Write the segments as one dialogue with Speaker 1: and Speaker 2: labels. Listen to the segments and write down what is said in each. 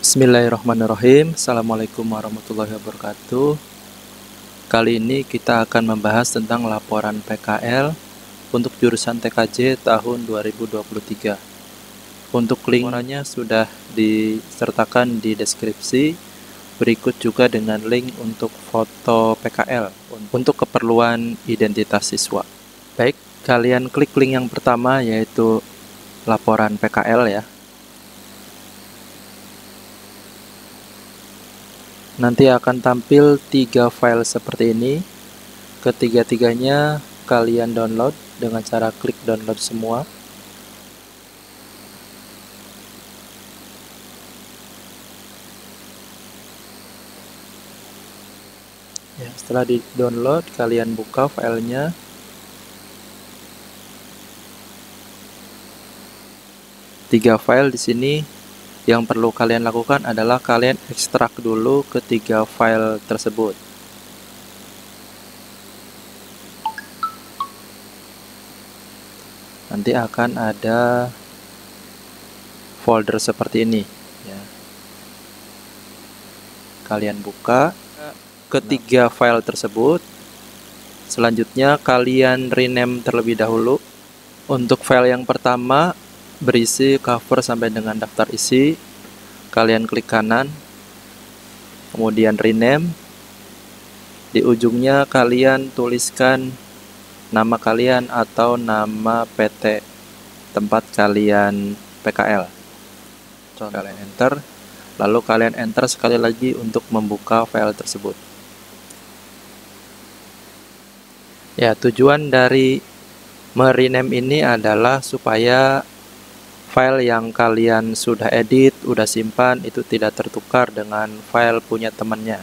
Speaker 1: Bismillahirrahmanirrahim. Assalamualaikum warahmatullahi wabarakatuh. Kali ini kita akan membahas tentang laporan PKL untuk jurusan TKJ tahun 2023. Untuk link laporannya sudah disertakan di deskripsi. Berikut juga dengan link untuk foto PKL untuk keperluan identitas siswa. Baik, kalian klik link yang pertama yaitu laporan PKL ya. Nanti akan tampil 3 file seperti ini. Ketiga-tiganya kalian download dengan cara klik download semua. Ya, setelah di-download, kalian buka filenya. Tiga file di sini. Yang perlu kalian lakukan adalah kalian ekstrak dulu ketiga file tersebut. Nanti akan ada folder seperti ini ya. Kalian buka ketiga file tersebut. Selanjutnya kalian rename terlebih dahulu. Untuk file yang pertama berisi cover sampai dengan daftar isi. Kalian klik kanan, kemudian rename. Di ujungnya kalian tuliskan nama kalian atau nama PT tempat kalian PKL. Kalian enter, lalu kalian enter sekali lagi untuk membuka file tersebut. Ya, tujuan dari merename ini adalah supaya file yang kalian sudah edit, udah simpan, itu tidak tertukar dengan file punya temannya.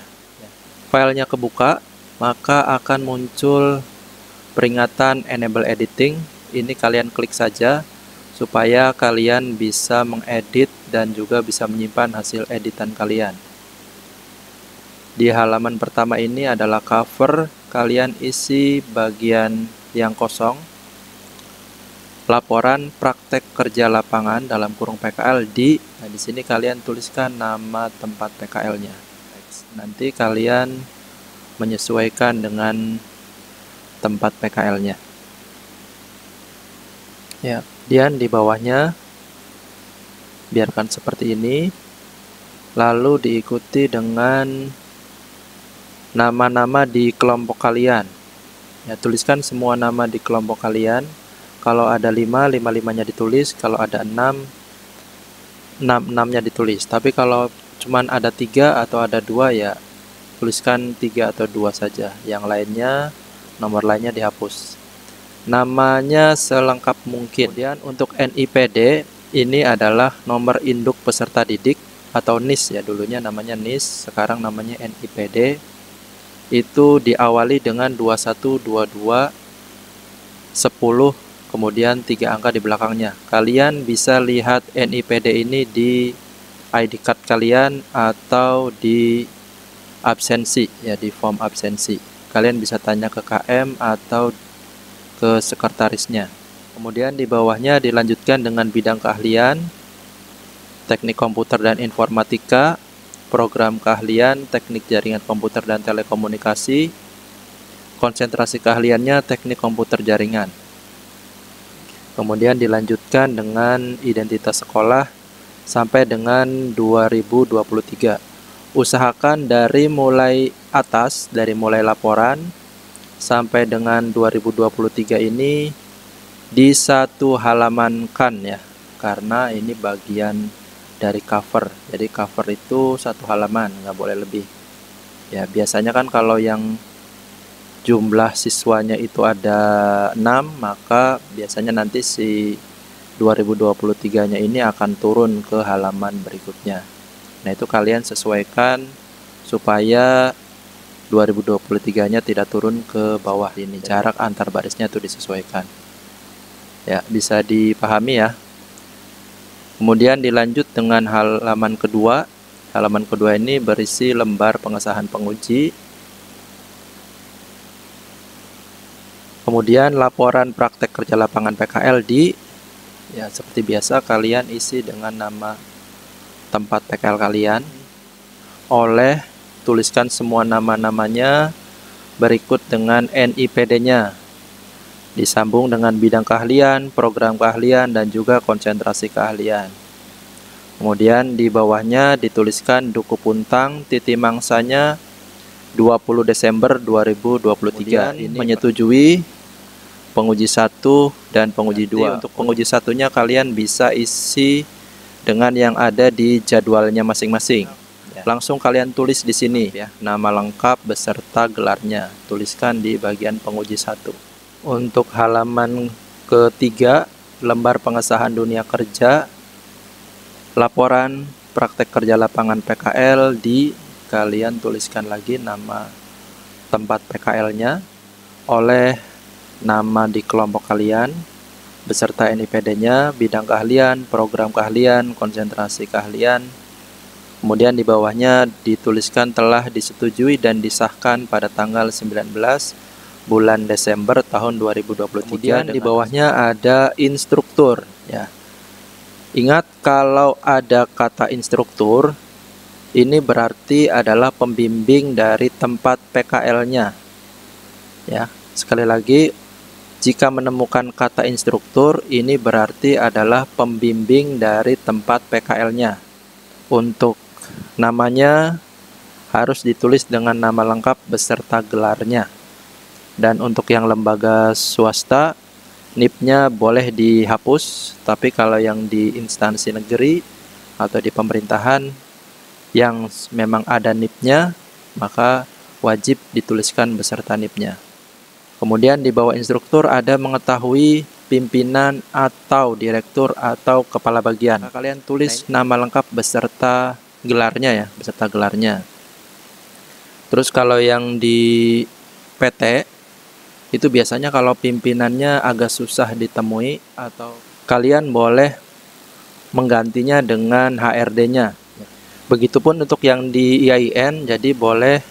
Speaker 1: Filenya kebuka, maka akan muncul peringatan enable editing. Ini kalian klik saja supaya kalian bisa mengedit dan juga bisa menyimpan hasil editan kalian. Di halaman pertama ini adalah cover, kalian isi bagian yang kosong. Laporan praktek kerja lapangan dalam kurung PKL di. Nah, di sini kalian tuliskan nama tempat PKL-nya. Nanti kalian menyesuaikan dengan tempat PKL-nya. Ya, kemudian di bawahnya biarkan seperti ini. Lalu diikuti dengan nama-nama di kelompok kalian. Ya, tuliskan semua nama di kelompok kalian. Kalau ada 5, 5-5-nya ditulis. Kalau ada 6, 6-6-nya ditulis. Tapi kalau cuman ada 3 atau ada 2 ya tuliskan 3 atau 2 saja. Yang lainnya, nomor lainnya dihapus. Namanya selengkap mungkin. Kemudian untuk NIPD ini adalah nomor induk peserta didik atau NIS ya. Dulunya namanya NIS, sekarang namanya NIPD. Itu diawali dengan 21, 22, 10, kemudian 3 angka di belakangnya. Kalian bisa lihat NIPD ini di ID card kalian atau di absensi ya, di form absensi. Kalian bisa tanya ke KM atau ke sekretarisnya. Kemudian di bawahnya dilanjutkan dengan bidang keahlian, teknik komputer dan informatika, program keahlian, teknik jaringan komputer dan telekomunikasi, konsentrasi keahliannya teknik komputer jaringan. Kemudian dilanjutkan dengan identitas sekolah sampai dengan 2023. Usahakan dari mulai atas, dari mulai laporan sampai dengan 2023 ini di satu halaman kan ya, karena ini bagian dari cover. Jadi cover itu satu halaman, nggak boleh lebih. Ya, biasanya kan kalau yang jumlah siswanya itu ada 6, maka biasanya nanti si 2023-nya ini akan turun ke halaman berikutnya. Nah, itu kalian sesuaikan supaya 2023-nya tidak turun ke bawah ini. Jarak antar barisnya itu disesuaikan. Ya, bisa dipahami ya. Kemudian dilanjut dengan halaman kedua. Halaman kedua ini berisi lembar pengesahan penguji. Kemudian laporan praktek kerja lapangan PKL di. Ya, seperti biasa kalian isi dengan nama tempat PKL kalian. Oleh tuliskan semua nama-namanya berikut dengan NIPD-nya. Disambung dengan bidang keahlian, program keahlian, dan juga konsentrasi keahlian. Kemudian di bawahnya dituliskan Duku Puntang, titik mangsanya 20 Desember 2023. Ini menyetujui penguji 1 dan penguji 2. Untuk penguji satunya kalian bisa isi dengan yang ada di jadwalnya masing-masing. Langsung kalian tulis di sini ya, nama lengkap beserta gelarnya. Tuliskan di bagian penguji 1. Untuk halaman ketiga, lembar pengesahan dunia kerja, laporan praktek kerja lapangan PKL, di kalian tuliskan lagi nama tempat PKL-nya oleh nama di kelompok kalian beserta NIPD-nya, bidang keahlian, program keahlian, konsentrasi keahlian. Kemudian di bawahnya dituliskan telah disetujui dan disahkan pada tanggal 19 bulan Desember tahun 2023. Kemudian di bawahnya ada instruktur ya. Ingat, kalau ada kata instruktur, ini berarti adalah pembimbing dari tempat PKL-nya. Ya, sekali lagi, jika menemukan kata instruktur, ini berarti adalah pembimbing dari tempat PKL-nya. Untuk namanya harus ditulis dengan nama lengkap beserta gelarnya. Dan untuk yang lembaga swasta, NIP-nya boleh dihapus, tapi kalau yang di instansi negeri atau di pemerintahan yang memang ada NIP-nya, maka wajib dituliskan beserta NIP-nya. Kemudian di bawah instruktur ada mengetahui pimpinan atau direktur atau kepala bagian. Nah, kalian tulis nama lengkap beserta gelarnya ya, beserta gelarnya. Terus kalau yang di PT itu biasanya kalau pimpinannya agak susah ditemui, atau kalian boleh menggantinya dengan HRD-nya. Begitupun untuk yang di IAIN, jadi boleh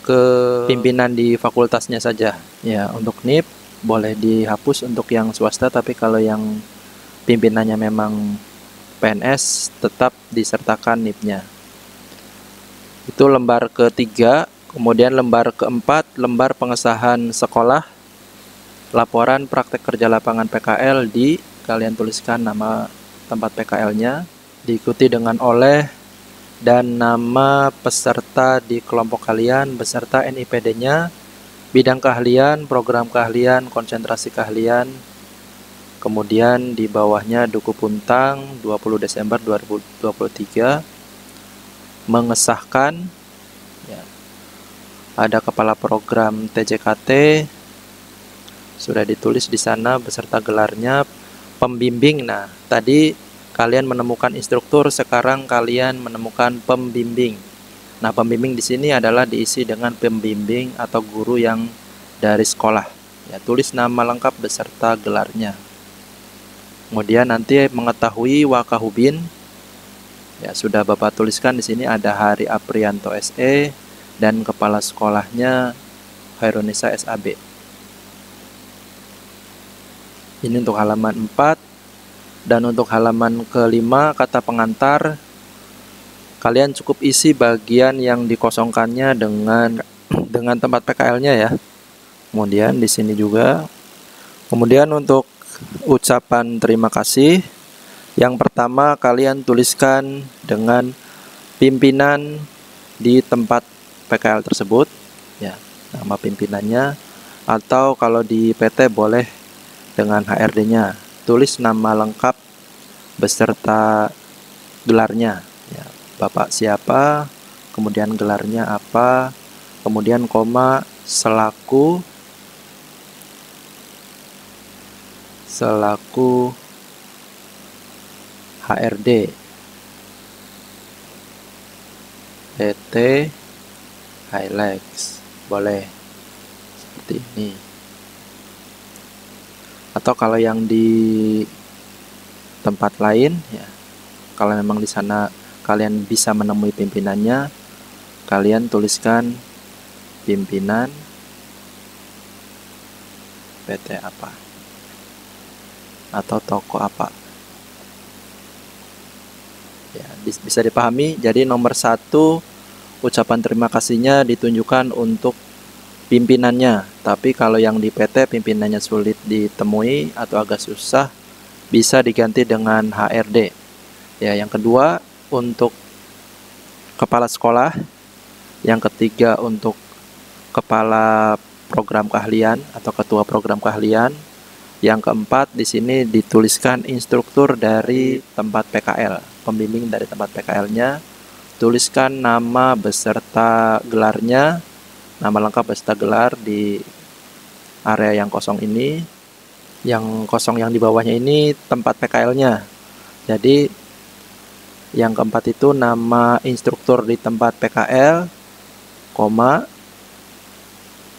Speaker 1: ke pimpinan di fakultasnya saja. Ya, untuk NIP boleh dihapus untuk yang swasta, tapi kalau yang pimpinannya memang PNS tetap disertakan NIP-nya. Itu lembar ketiga. Kemudian lembar keempat, lembar pengesahan sekolah, laporan praktek kerja lapangan PKL, di kalian tuliskan nama tempat PKL-nya, diikuti dengan oleh dan nama peserta di kelompok kalian beserta NIPD-nya, bidang keahlian, program keahlian, konsentrasi keahlian. Kemudian di bawahnya Duku Puntang 20 Desember 2023 mengesahkan ya. Ada kepala program TJKT sudah ditulis di sana beserta gelarnya, pembimbing. Nah, tadi kalian menemukan instruktur, sekarang kalian menemukan pembimbing. Nah, pembimbing di sini adalah diisi dengan pembimbing atau guru yang dari sekolah. Ya, tulis nama lengkap beserta gelarnya. Kemudian nanti mengetahui Wakahubin. Ya, sudah Bapak tuliskan di sini ada Hari Aprianto SE dan kepala sekolahnya Hairunisa SAB. Ini untuk halaman 4. Dan untuk halaman kelima, kata pengantar, kalian cukup isi bagian yang dikosongkannya dengan tempat PKL-nya ya. Kemudian di sini juga. Kemudian untuk ucapan terima kasih, yang pertama kalian tuliskan dengan pimpinan di tempat PKL tersebut ya, nama pimpinannya, atau kalau di PT boleh dengan HRD-nya. Tulis nama lengkap beserta gelarnya ya, Bapak siapa, kemudian gelarnya apa, kemudian koma, selaku HRD PT Hilex, boleh seperti ini. Atau kalau yang di tempat lain ya, kalau memang di sana kalian bisa menemui pimpinannya, kalian tuliskan pimpinan PT apa atau toko apa. Ya, bisa dipahami. Jadi nomor 1 ucapan terima kasihnya ditunjukkan untuk pimpinannya. Tapi kalau yang di PT pimpinannya sulit ditemui atau agak susah, bisa diganti dengan HRD. Ya, yang kedua untuk kepala sekolah, yang ketiga untuk kepala program keahlian atau ketua program keahlian. Yang keempat di sini dituliskan instruktur dari tempat PKL, pembimbing dari tempat PKL-nya. Tuliskan nama beserta gelarnya, nama lengkap beserta gelar di area yang kosong ini. Yang kosong yang di bawahnya ini tempat PKL-nya. Jadi yang keempat itu nama instruktur di tempat PKL, koma,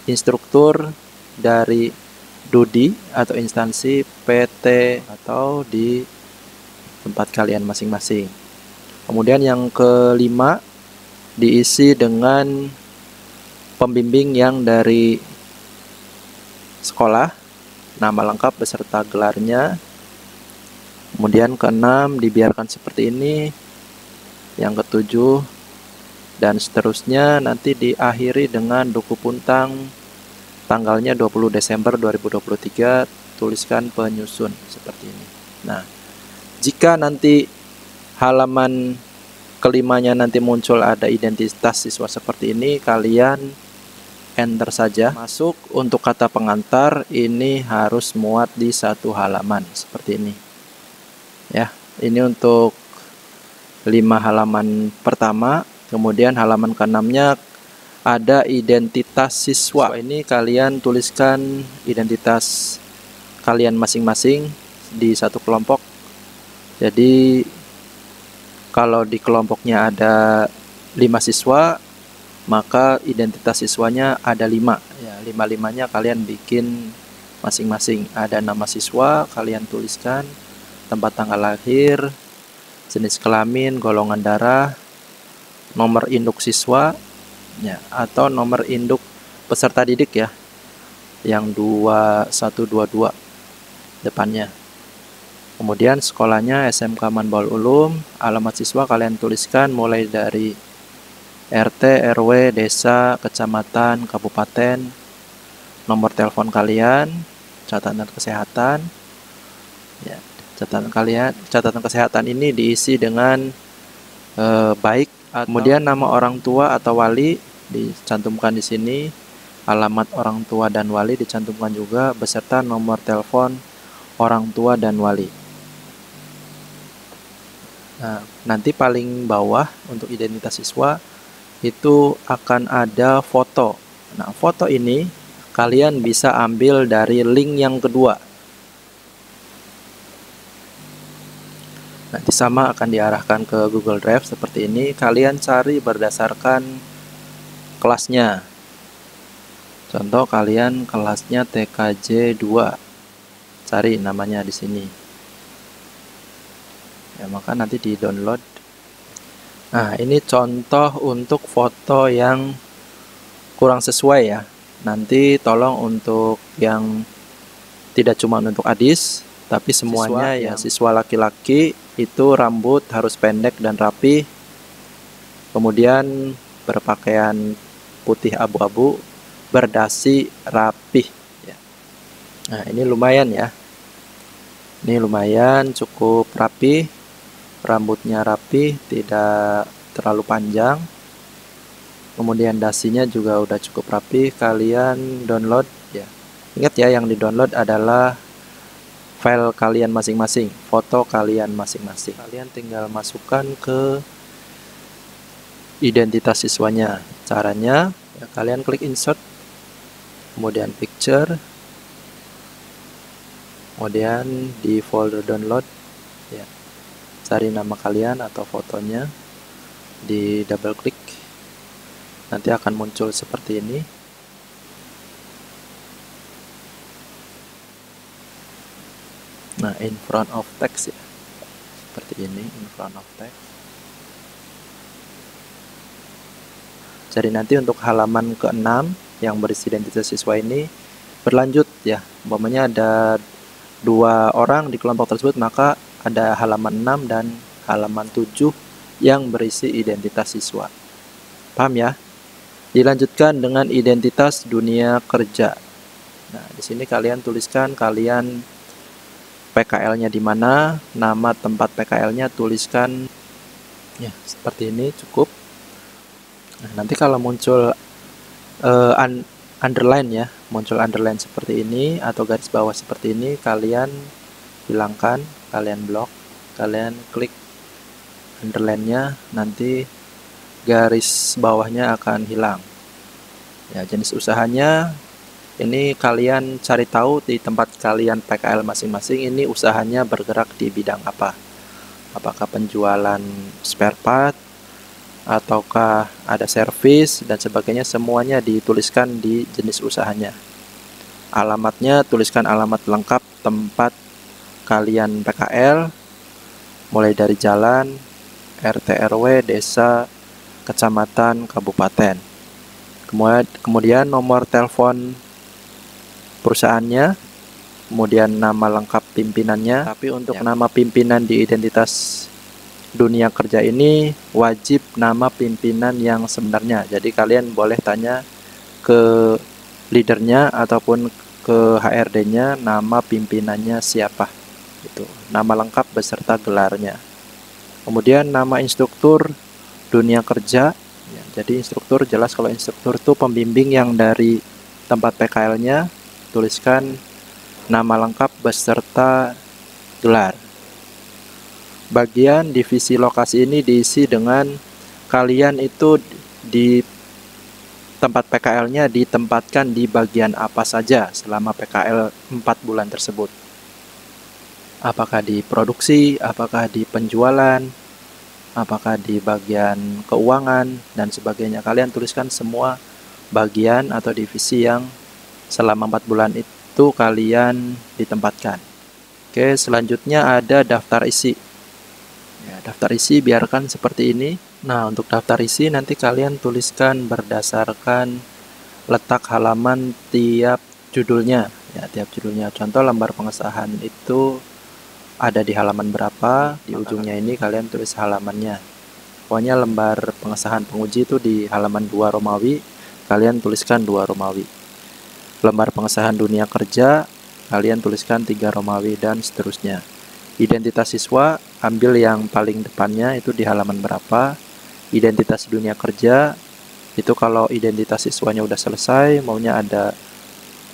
Speaker 1: instruktur dari Dudi atau instansi PT atau di tempat kalian masing-masing. Kemudian yang kelima diisi dengan pembimbing yang dari sekolah, nama lengkap beserta gelarnya. Kemudian keenam dibiarkan seperti ini. Yang ketujuh dan seterusnya nanti diakhiri dengan duku puntang tanggalnya 20 Desember 2023, tuliskan penyusun seperti ini. Nah, jika nanti halaman kelimanya nanti muncul ada identitas siswa seperti ini, kalian enter saja. Masuk untuk kata pengantar ini harus muat di satu halaman seperti ini. Ya, ini untuk 5 halaman pertama, kemudian halaman ke-6-nya ada identitas siswa. Ini kalian tuliskan identitas kalian masing-masing di satu kelompok. Jadi kalau di kelompoknya ada 5 siswa, maka identitas siswanya ada 5. Ya, 5-5-nya kalian bikin masing-masing. Ada nama siswa, kalian tuliskan tempat tanggal lahir, jenis kelamin, golongan darah, nomor induk siswa, ya, atau nomor induk peserta didik ya, yang 2122 depannya. Kemudian sekolahnya SMK Manbaul Ulum, alamat siswa kalian tuliskan mulai dari RT, RW, desa, kecamatan, kabupaten, nomor telepon kalian, catatan kesehatan. Ya, catatan kesehatan ini diisi dengan baik. Kemudian nama orang tua atau wali dicantumkan di sini, alamat orang tua dan wali dicantumkan juga beserta nomor telepon orang tua dan wali. Nah, nanti paling bawah untuk identitas siswa itu akan ada foto. Nah, foto ini kalian bisa ambil dari link yang kedua. Nanti sama akan diarahkan ke Google Drive seperti ini. Kalian cari berdasarkan kelasnya. Contoh kalian kelasnya TKJ 2. Cari namanya di sini. Ya, maka nanti di-download. Nah, ini contoh untuk foto yang kurang sesuai ya. Nanti tolong untuk yang tidak cuma untuk Adis, tapi semuanya ya, siswa laki-laki itu rambut harus pendek dan rapi, kemudian berpakaian putih abu-abu, berdasi rapih ya. Nah, ini lumayan ya, ini lumayan cukup rapi, rambutnya rapi, tidak terlalu panjang, kemudian dasinya juga udah cukup rapi. Kalian download ya, ingat ya, yang di download adalah file kalian masing-masing, foto kalian masing-masing. Kalian tinggal masukkan ke identitas siswanya. Caranya ya, kalian klik insert, kemudian picture, kemudian di folder download ya, cari nama kalian atau fotonya, di double klik, nanti akan muncul seperti ini. Nah, in front of text ya, seperti ini, in front of text. Jadi nanti untuk halaman ke-6 yang berisi identitas siswa ini berlanjut ya, umpamanya ada 2 orang di kelompok tersebut, maka ada halaman 6 dan halaman 7 yang berisi identitas siswa. Paham ya? Dilanjutkan dengan identitas dunia kerja. Nah, di sini kalian tuliskan kalian PKL-nya di mana, nama tempat PKL-nya tuliskan ya seperti ini cukup. Nah, nanti kalau muncul underline ya, muncul underline seperti ini atau garis bawah seperti ini, kalian hilangkan, kalian blok, kalian klik underline-nya, nanti garis bawahnya akan hilang. Ya, jenis usahanya ini kalian cari tahu di tempat kalian PKL masing-masing ini usahanya bergerak di bidang apa. Apakah penjualan spare part, ataukah ada servis dan sebagainya, semuanya dituliskan di jenis usahanya. Alamatnya tuliskan alamat lengkap tempat kalian PKL, mulai dari jalan, RT RW, desa, kecamatan, kabupaten. Kemudian nomor telepon perusahaannya, kemudian nama lengkap pimpinannya. Tapi untuk nama pimpinan di identitas dunia kerja ini wajib nama pimpinan yang sebenarnya. Jadi kalian boleh tanya ke leadernya ataupun ke HRD-nya nama pimpinannya siapa. Itu nama lengkap beserta gelarnya. Kemudian nama instruktur dunia kerja ya, jadi instruktur jelas, kalau instruktur itu pembimbing yang dari tempat PKL-nya, tuliskan nama lengkap beserta gelar. Bagian divisi lokasi ini diisi dengan kalian itu di tempat PKL-nya ditempatkan di bagian apa saja selama PKL 4 bulan tersebut. Apakah di produksi, apakah di penjualan, apakah di bagian keuangan, dan sebagainya. Kalian tuliskan semua bagian atau divisi yang selama 4 bulan itu kalian ditempatkan. Oke, selanjutnya ada daftar isi. Ya, daftar isi biarkan seperti ini. Nah, untuk daftar isi nanti kalian tuliskan berdasarkan letak halaman tiap judulnya. Ya, tiap judulnya. Contoh lembar pengesahan itu ada di halaman berapa, di ujungnya ini kalian tulis halamannya. Pokoknya lembar pengesahan penguji itu di halaman 2 Romawi, kalian tuliskan 2 Romawi. Lembar pengesahan dunia kerja, kalian tuliskan 3 Romawi, dan seterusnya. Identitas siswa, ambil yang paling depannya itu di halaman berapa. Identitas dunia kerja, itu kalau identitas siswanya udah selesai, maunya ada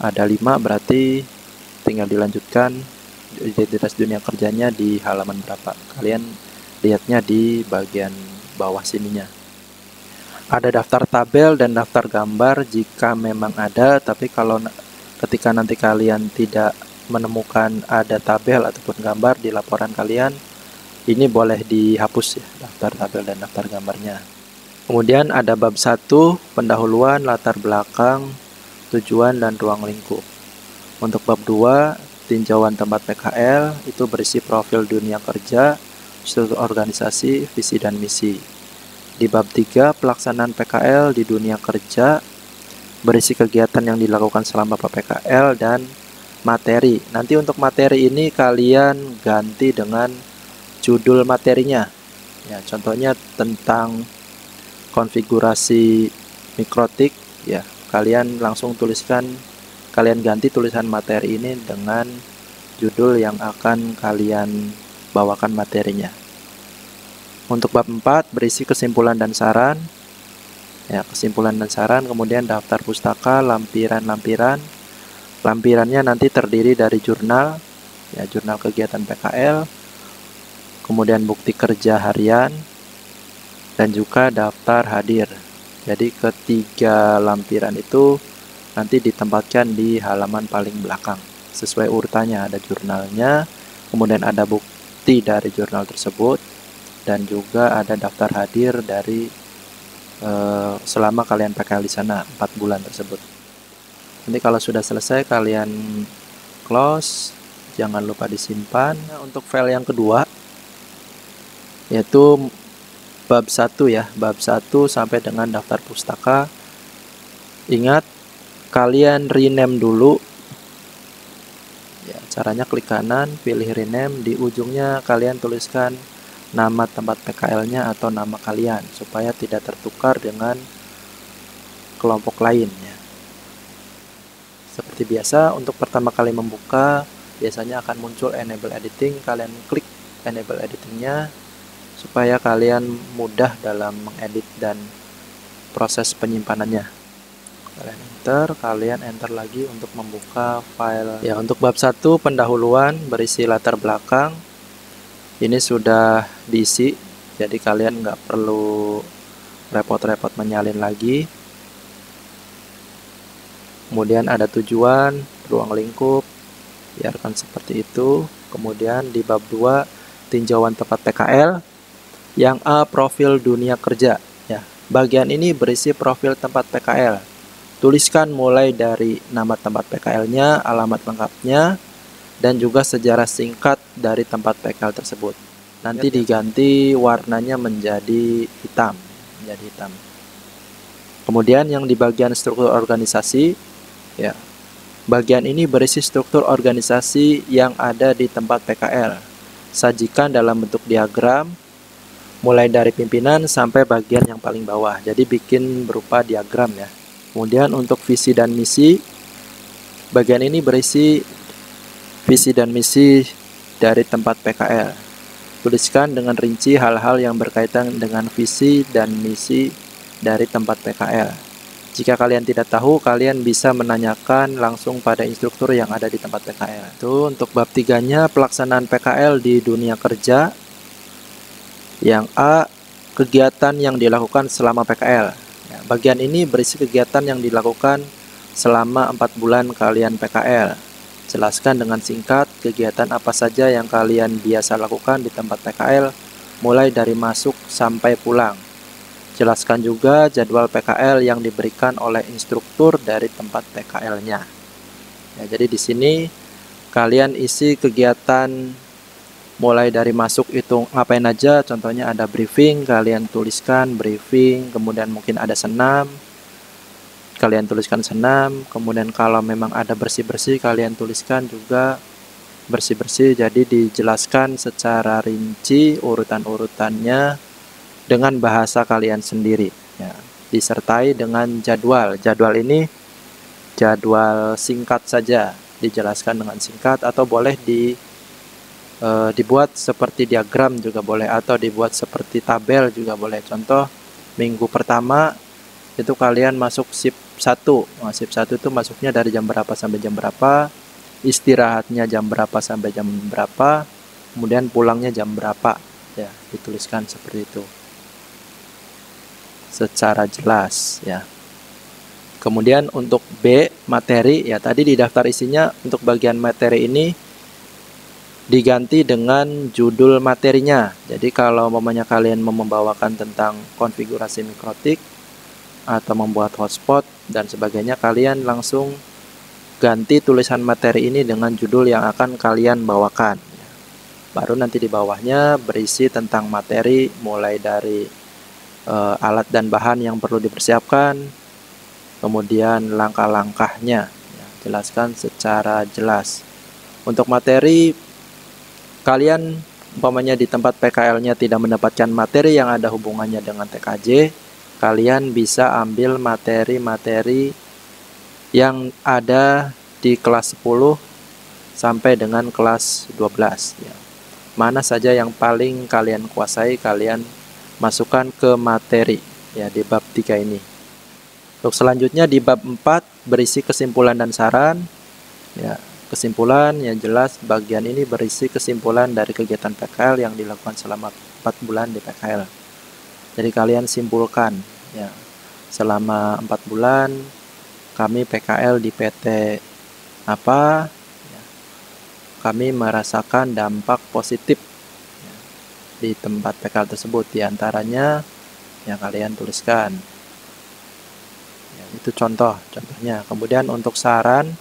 Speaker 1: 5, berarti tinggal dilanjutkan. Identitas dunia kerjanya di halaman berapa, kalian lihatnya di bagian bawah sininya. Ada daftar tabel dan daftar gambar jika memang ada, tapi kalau ketika nanti kalian tidak menemukan ada tabel ataupun gambar di laporan kalian, ini boleh dihapus ya, daftar tabel dan daftar gambarnya. Kemudian ada bab 1, pendahuluan, latar belakang, tujuan, dan ruang lingkup. Untuk bab 2, tinjauan tempat PKL, itu berisi profil dunia kerja, struktur organisasi, visi dan misi. Di bab 3, pelaksanaan PKL di dunia kerja, berisi kegiatan yang dilakukan selama PKL dan materi. Nanti untuk materi ini kalian ganti dengan judul materinya. Ya, contohnya tentang konfigurasi mikrotik, ya, kalian langsung tuliskan, kalian ganti tulisan materi ini dengan judul yang akan kalian bawakan materinya. Untuk bab 4 berisi kesimpulan dan saran. Ya, kesimpulan dan saran, kemudian daftar pustaka, lampiran-lampiran. Lampirannya nanti terdiri dari jurnal, ya, jurnal kegiatan PKL, kemudian bukti kerja harian, dan juga daftar hadir. Jadi ketiga lampiran itu nanti ditempatkan di halaman paling belakang sesuai urutannya. Ada jurnalnya, kemudian ada bukti dari jurnal tersebut, dan juga ada daftar hadir dari selama kalian PKL di sana 4 bulan tersebut. Nanti kalau sudah selesai kalian close, jangan lupa disimpan. Untuk file yang kedua yaitu bab 1 ya, bab 1 sampai dengan daftar pustaka. Ingat, kalian rename dulu ya, caranya klik kanan, pilih rename, di ujungnya kalian tuliskan nama tempat PKL-nya atau nama kalian supaya tidak tertukar dengan kelompok lain ya. Seperti biasa, untuk pertama kali membuka biasanya akan muncul enable editing. Kalian klik enable editingnya supaya kalian mudah dalam mengedit dan proses penyimpanannya. Kalian enter lagi untuk membuka file ya. Untuk bab 1 pendahuluan berisi latar belakang ini sudah diisi, jadi kalian nggak perlu repot-repot menyalin lagi. Kemudian ada tujuan, ruang lingkup, biarkan seperti itu. Kemudian di bab 2 tinjauan tempat PKL. Yang A, profil dunia kerja ya. Bagian ini berisi profil tempat PKL. Tuliskan mulai dari nama tempat PKL-nya, alamat lengkapnya, dan juga sejarah singkat dari tempat PKL tersebut. Nanti diganti warnanya menjadi hitam, Kemudian yang di bagian struktur organisasi ya. Bagian ini berisi struktur organisasi yang ada di tempat PKL. Sajikan dalam bentuk diagram mulai dari pimpinan sampai bagian yang paling bawah. Jadi bikin berupa diagram ya. Kemudian untuk visi dan misi, bagian ini berisi visi dan misi dari tempat PKL. Tuliskan dengan rinci hal-hal yang berkaitan dengan visi dan misi dari tempat PKL. Jika kalian tidak tahu, kalian bisa menanyakan langsung pada instruktur yang ada di tempat PKL. Itu untuk bab 3-nya pelaksanaan PKL di dunia kerja. Yang A, kegiatan yang dilakukan selama PKL. Ya, bagian ini berisi kegiatan yang dilakukan selama 4 bulan kalian PKL. Jelaskan dengan singkat kegiatan apa saja yang kalian biasa lakukan di tempat PKL, mulai dari masuk sampai pulang. Jelaskan juga jadwal PKL yang diberikan oleh instruktur dari tempat PKL-nya. Ya, jadi di sini kalian isi kegiatan mulai dari masuk itu ngapain aja. Contohnya ada briefing, kalian tuliskan briefing. Kemudian mungkin ada senam, kalian tuliskan senam. Kemudian kalau memang ada bersih-bersih, kalian tuliskan juga bersih-bersih. Jadi dijelaskan secara rinci urutan-urutannya dengan bahasa kalian sendiri ya. Disertai dengan jadwal. Jadwal ini jadwal singkat saja, dijelaskan dengan singkat, atau boleh dibuat seperti diagram juga boleh, atau dibuat seperti tabel juga boleh. Contoh, minggu pertama itu kalian masuk shift 1. Nah, shift 1 itu masuknya dari jam berapa sampai jam berapa, istirahatnya jam berapa sampai jam berapa, kemudian pulangnya jam berapa ya. Dituliskan seperti itu secara jelas ya. Kemudian untuk B, materi ya, tadi di daftar isinya untuk bagian materi ini diganti dengan judul materinya. Jadi kalau umpamanya kalian mau membawakan tentang konfigurasi mikrotik atau membuat hotspot dan sebagainya, kalian langsung ganti tulisan materi ini dengan judul yang akan kalian bawakan. Baru nanti di bawahnya berisi tentang materi, mulai dari alat dan bahan yang perlu dipersiapkan, kemudian langkah-langkahnya ya, jelaskan secara jelas. Untuk materi, kalian umpamanya di tempat PKL-nya tidak mendapatkan materi yang ada hubungannya dengan TKJ, kalian bisa ambil materi-materi yang ada di kelas 10 sampai dengan kelas 12 ya. Mana saja yang paling kalian kuasai, kalian masukkan ke materi ya di bab 3 ini. Untuk selanjutnya di bab 4 berisi kesimpulan dan saran ya. Kesimpulan yang jelas, bagian ini berisi kesimpulan dari kegiatan PKL yang dilakukan selama 4 bulan di PKL. Jadi kalian simpulkan ya, selama 4 bulan kami PKL di PT apa ya, kami merasakan dampak positif ya, di tempat PKL tersebut. Di antaranya ya kalian tuliskan ya, itu contohnya. Kemudian untuk saran,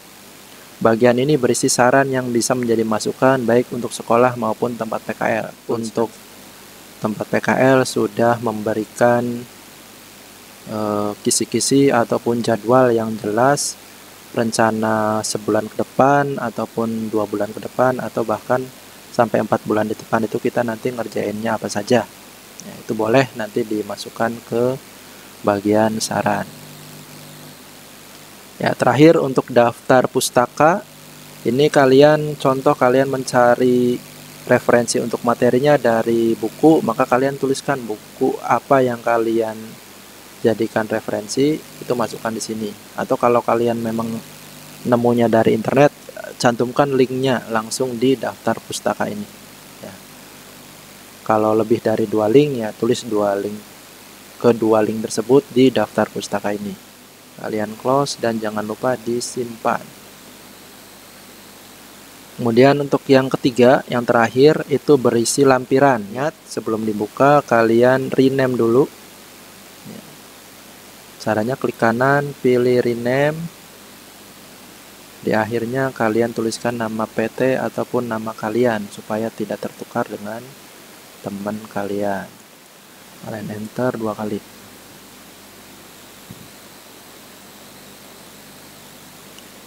Speaker 1: bagian ini berisi saran yang bisa menjadi masukan baik untuk sekolah maupun tempat PKL. Untuk tempat PKL sudah memberikan kisi-kisi ataupun jadwal yang jelas, rencana sebulan ke depan ataupun 2 bulan ke depan, atau bahkan sampai 4 bulan di depan itu kita nanti ngerjainnya apa saja. Ya, itu boleh nanti dimasukkan ke bagian saran. Ya, terakhir untuk daftar pustaka, ini kalian contoh kalian mencari referensi untuk materinya dari buku, maka kalian tuliskan buku apa yang kalian jadikan referensi, itu masukkan di sini. Atau kalau kalian memang nemunya dari internet, cantumkan linknya langsung di daftar pustaka ini. Ya. Kalau lebih dari 2 link, ya tulis 2 link. Kedua link tersebut di daftar pustaka ini. Kalian close dan jangan lupa disimpan. Kemudian untuk yang ketiga, yang terakhir itu berisi lampiran. Ingat, sebelum dibuka kalian rename dulu. Caranya klik kanan, pilih rename. Di akhirnya kalian tuliskan nama PT ataupun nama kalian supaya tidak tertukar dengan teman kalian. Kalian enter 2 kali.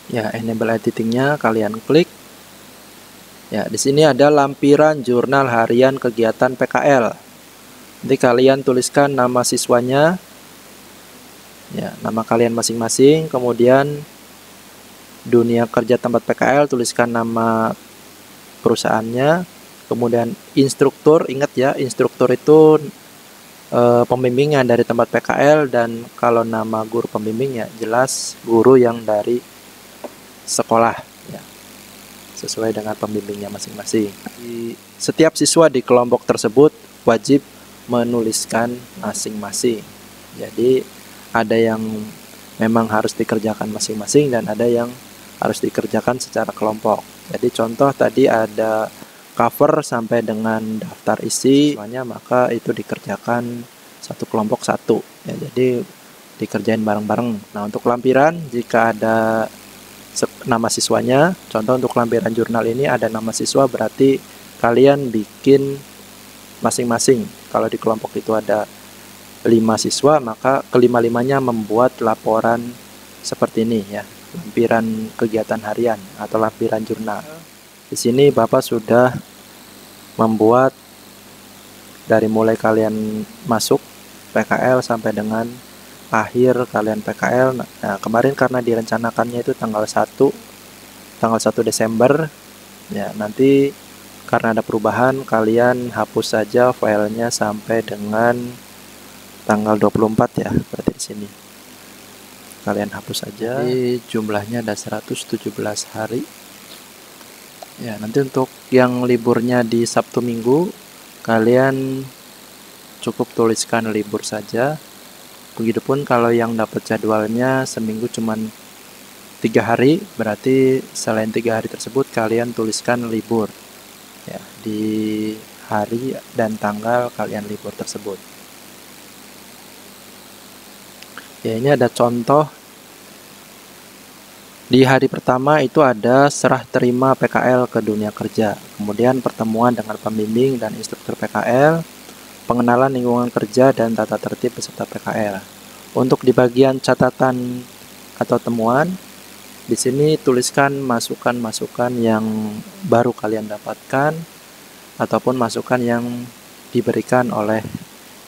Speaker 1: Ya, enable editingnya kalian klik. Ya, di sini ada lampiran jurnal harian kegiatan PKL. Nanti kalian tuliskan nama siswanya, ya, nama kalian masing-masing. Kemudian dunia kerja tempat PKL, tuliskan nama perusahaannya. Kemudian instruktur, ingat ya, instruktur itu pembimbingnya dari tempat PKL, dan kalau nama guru pembimbingnya jelas guru yang dari sekolah, ya, sesuai dengan pembimbingnya masing-masing. Setiap siswa di kelompok tersebut wajib menuliskan masing-masing. Jadi ada yang memang harus dikerjakan masing-masing dan ada yang harus dikerjakan secara kelompok. Jadi contoh tadi ada cover sampai dengan daftar isi siswanya, maka itu dikerjakan satu kelompok satu. Ya, jadi dikerjain bareng-bareng. Nah, untuk lampiran jika ada nama siswanya, contoh untuk lampiran jurnal ini ada nama siswa, berarti kalian bikin masing-masing. Kalau di kelompok itu ada 5 siswa, maka kelima-limanya membuat laporan seperti ini ya, lampiran kegiatan harian atau lampiran jurnal. Di sini Bapak sudah membuat dari mulai kalian masuk PKL sampai dengan akhir kalian PKL. Nah, kemarin karena direncanakannya itu tanggal 1 Desember. Ya, nanti karena ada perubahan kalian hapus saja filenya sampai dengan tanggal 24 ya. Berarti di sini kalian hapus saja. Jadi jumlahnya ada 117 hari. Ya, nanti untuk yang liburnya di Sabtu Minggu kalian cukup tuliskan libur saja. Begitupun kalau yang dapat jadwalnya seminggu cuman 3 hari, berarti selain 3 hari tersebut kalian tuliskan libur ya, di hari dan tanggal kalian libur tersebut. Ya, ini ada contoh. Di hari pertama itu ada serah terima PKL ke dunia kerja, kemudian pertemuan dengan pembimbing dan instruktur PKL, pengenalan lingkungan kerja dan tata tertib peserta PKL. Untuk di bagian catatan atau temuan, di sini tuliskan masukan-masukan yang baru kalian dapatkan ataupun masukan yang diberikan oleh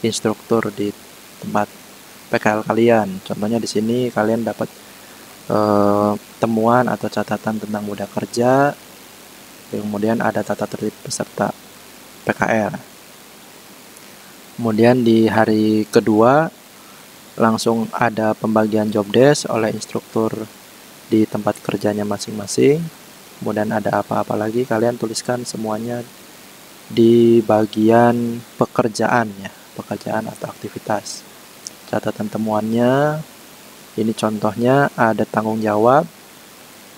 Speaker 1: instruktur di tempat PKL kalian. Contohnya di sini kalian dapat temuan atau catatan tentang mudah kerja, kemudian ada tata tertib peserta PKL. Kemudian di hari kedua langsung ada pembagian job desk oleh instruktur di tempat kerjanya masing-masing. Kemudian ada apa-apa lagi kalian tuliskan semuanya di bagian pekerjaan ya, pekerjaan atau aktivitas. Catatan temuannya ini contohnya ada tanggung jawab,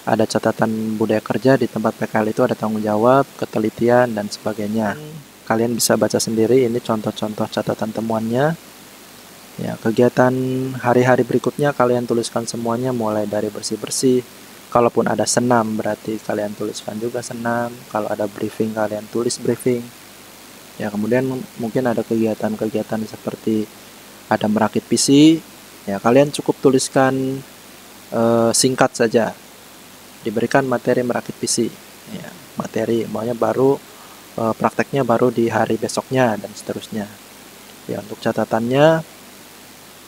Speaker 1: ada catatan budaya kerja di tempat PKL itu ada tanggung jawab, ketelitian dan sebagainya. Kalian bisa baca sendiri, ini contoh-contoh catatan temuannya. Ya, kegiatan hari-hari berikutnya kalian tuliskan semuanya mulai dari bersih-bersih. Kalaupun ada senam berarti kalian tuliskan juga senam. Kalau ada briefing kalian tulis briefing. Ya, kemudian mungkin ada kegiatan-kegiatan seperti ada merakit PC. Ya, kalian cukup tuliskan singkat saja. Diberikan materi merakit PC. Ya, materi maunya baru prakteknya baru di hari besoknya dan seterusnya. Ya, untuk catatannya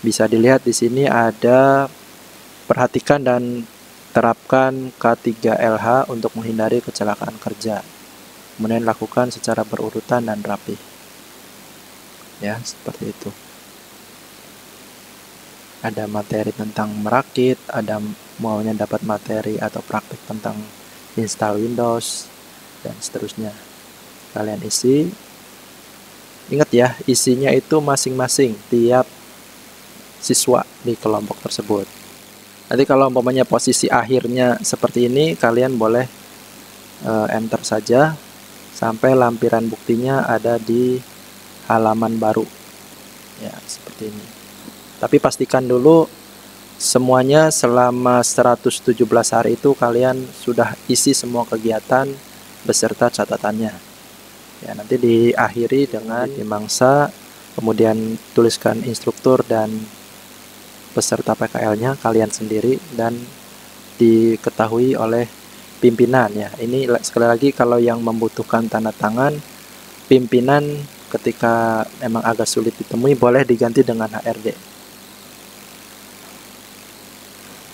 Speaker 1: bisa dilihat di sini ada perhatikan dan terapkan K3LH untuk menghindari kecelakaan kerja. Kemudian lakukan secara berurutan dan rapi. Ya, seperti itu. Ada materi tentang merakit, ada maunya dapat materi atau praktik tentang install Windows dan seterusnya. Kalian isi. Ingat ya, isinya itu masing-masing tiap siswa di kelompok tersebut. Nanti kalau umpamanya posisi akhirnya seperti ini, kalian boleh enter saja sampai lampiran buktinya ada di halaman baru. Ya, seperti ini. Tapi pastikan dulu semuanya selama 117 hari itu kalian sudah isi semua kegiatan beserta catatannya. Ya, nanti diakhiri dengan dimangsa, kemudian tuliskan instruktur dan peserta PKL-nya kalian sendiri dan diketahui oleh pimpinan ya. Ini sekali lagi kalau yang membutuhkan tanda tangan pimpinan ketika memang agak sulit ditemui boleh diganti dengan HRD.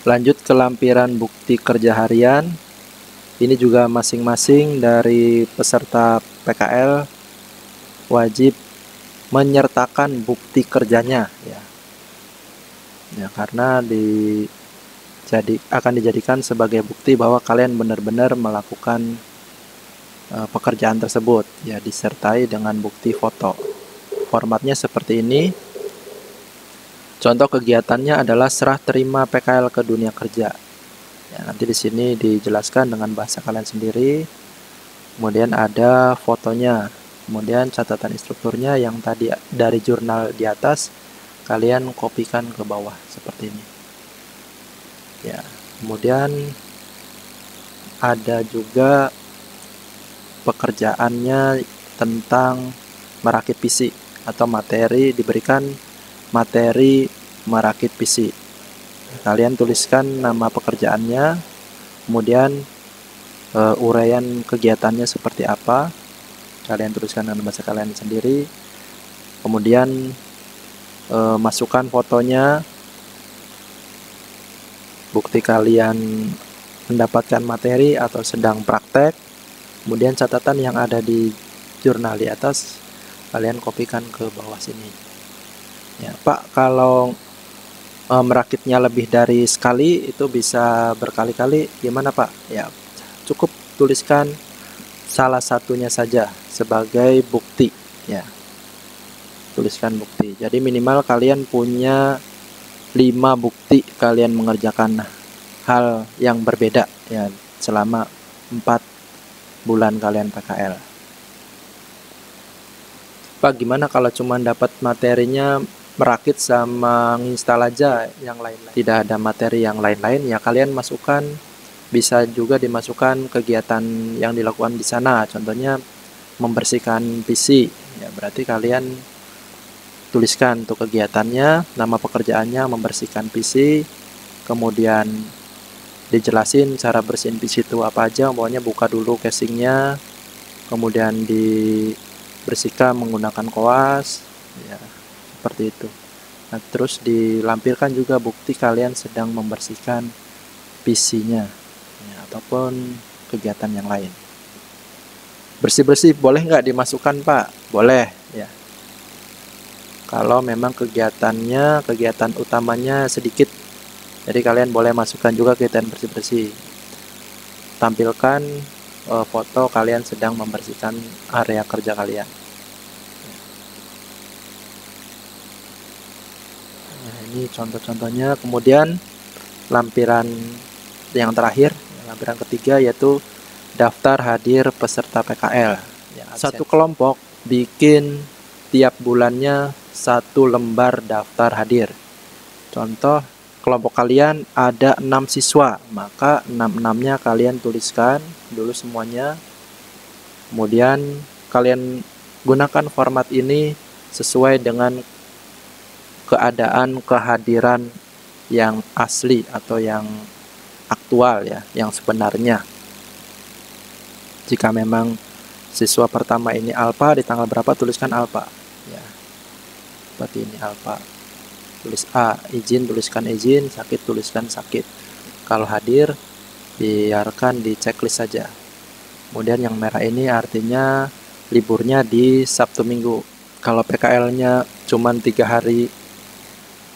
Speaker 1: Lanjut ke lampiran bukti kerja harian. Ini juga masing-masing dari peserta PKL wajib menyertakan bukti kerjanya ya. Ya, karena akan dijadikan sebagai bukti bahwa kalian benar-benar melakukan pekerjaan tersebut ya, disertai dengan bukti foto. Formatnya seperti ini. Contoh kegiatannya adalah serah terima PKL ke dunia kerja. Ya, nanti di sini dijelaskan dengan bahasa kalian sendiri. Kemudian ada fotonya. Kemudian catatan instrukturnya yang tadi dari jurnal di atas kalian kopikan ke bawah seperti ini. Ya, kemudian ada juga pekerjaannya tentang merakit PC atau materi diberikan materi merakit PC. Kalian tuliskan nama pekerjaannya, kemudian uraian kegiatannya seperti apa. Kalian tuliskan dengan bahasa kalian sendiri. Kemudian masukkan fotonya, bukti kalian mendapatkan materi atau sedang praktek. Kemudian catatan yang ada di jurnal di atas kalian kopikan ke bawah sini. Ya, Pak, kalau merakitnya lebih dari sekali itu bisa berkali-kali gimana Pak? Ya, cukup tuliskan salah satunya saja sebagai bukti ya. Tuliskan bukti. Jadi minimal kalian punya 5 bukti kalian mengerjakan hal yang berbeda ya selama 4 bulan kalian PKL. Pak, gimana kalau cuma dapat materinya merakit sama nginstal aja yang lain-lain? Tidak ada materi yang lain-lain ya, kalian masukkan, bisa juga dimasukkan kegiatan yang dilakukan di sana. Contohnya membersihkan PC ya, berarti kalian tuliskan untuk kegiatannya, nama pekerjaannya membersihkan PC, kemudian dijelasin cara bersihin PC itu apa aja. Pokoknya buka dulu casingnya, kemudian dibersihkan menggunakan koas ya, seperti itu. Nah, terus dilampirkan juga bukti kalian sedang membersihkan PC-nya ya, ataupun kegiatan yang lain. Bersih-bersih boleh nggak dimasukkan Pak? Boleh ya. Kalau memang kegiatan utamanya sedikit, jadi kalian boleh masukkan juga kegiatan bersih-bersih. Tampilkan foto kalian sedang membersihkan area kerja kalian. Nah, ini contoh-contohnya. Kemudian lampiran yang terakhir, lampiran ketiga yaitu daftar hadir peserta PKL. Ya, satu kelompok bikin tiap bulannya 1 lembar daftar hadir. Contoh, kelompok kalian ada 6 siswa, maka 6-6-nya kalian tuliskan dulu semuanya. Kemudian kalian gunakan format ini sesuai dengan keadaan kehadiran yang asli atau yang aktual ya, yang sebenarnya. Jika memang siswa pertama ini alfa, di tanggal berapa tuliskan alfa. Ya, seperti ini alfa. Tulis A, izin tuliskan izin, sakit tuliskan sakit. Kalau hadir, biarkan di checklist saja. Kemudian yang merah ini artinya liburnya di Sabtu Minggu. Kalau PKL-nya cuma 3 hari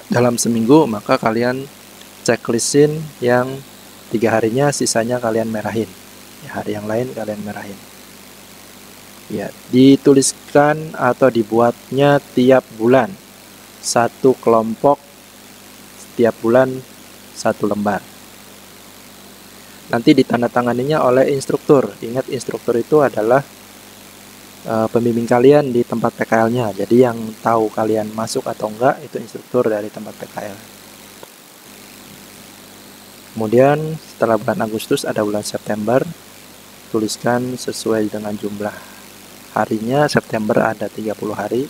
Speaker 1: dalam seminggu, maka kalian checklistin yang 3 harinya, sisanya kalian merahin. Ya, hari yang lain kalian merahin. Ya, dituliskan atau dibuatnya tiap bulan. Satu kelompok setiap bulan 1 lembar. Nanti ditandatanganinya oleh instruktur. Ingat, instruktur itu adalah pembimbing kalian di tempat PKL-nya. Jadi yang tahu kalian masuk atau enggak itu instruktur dari tempat PKL. Kemudian setelah bulan Agustus ada bulan September. Tuliskan sesuai dengan jumlah harinya. September ada 30 hari.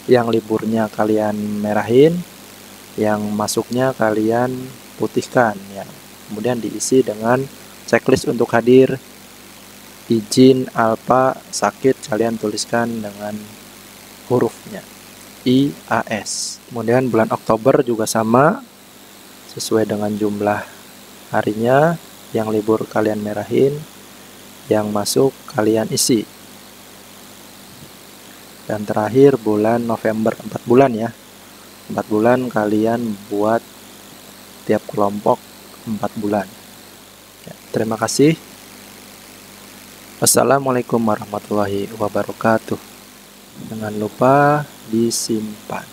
Speaker 1: Yang liburnya kalian merahin, yang masuknya kalian putihkan ya. Kemudian diisi dengan checklist untuk hadir, izin, alfa, sakit, kalian tuliskan dengan hurufnya IAS. Kemudian bulan Oktober juga sama, sesuai dengan jumlah harinya, yang libur kalian merahin, yang masuk kalian isi. Dan terakhir bulan November, 4 bulan ya. 4 bulan kalian buat tiap kelompok 4 bulan. Ya, terima kasih. Wassalamualaikum warahmatullahi wabarakatuh. Jangan lupa disimpan.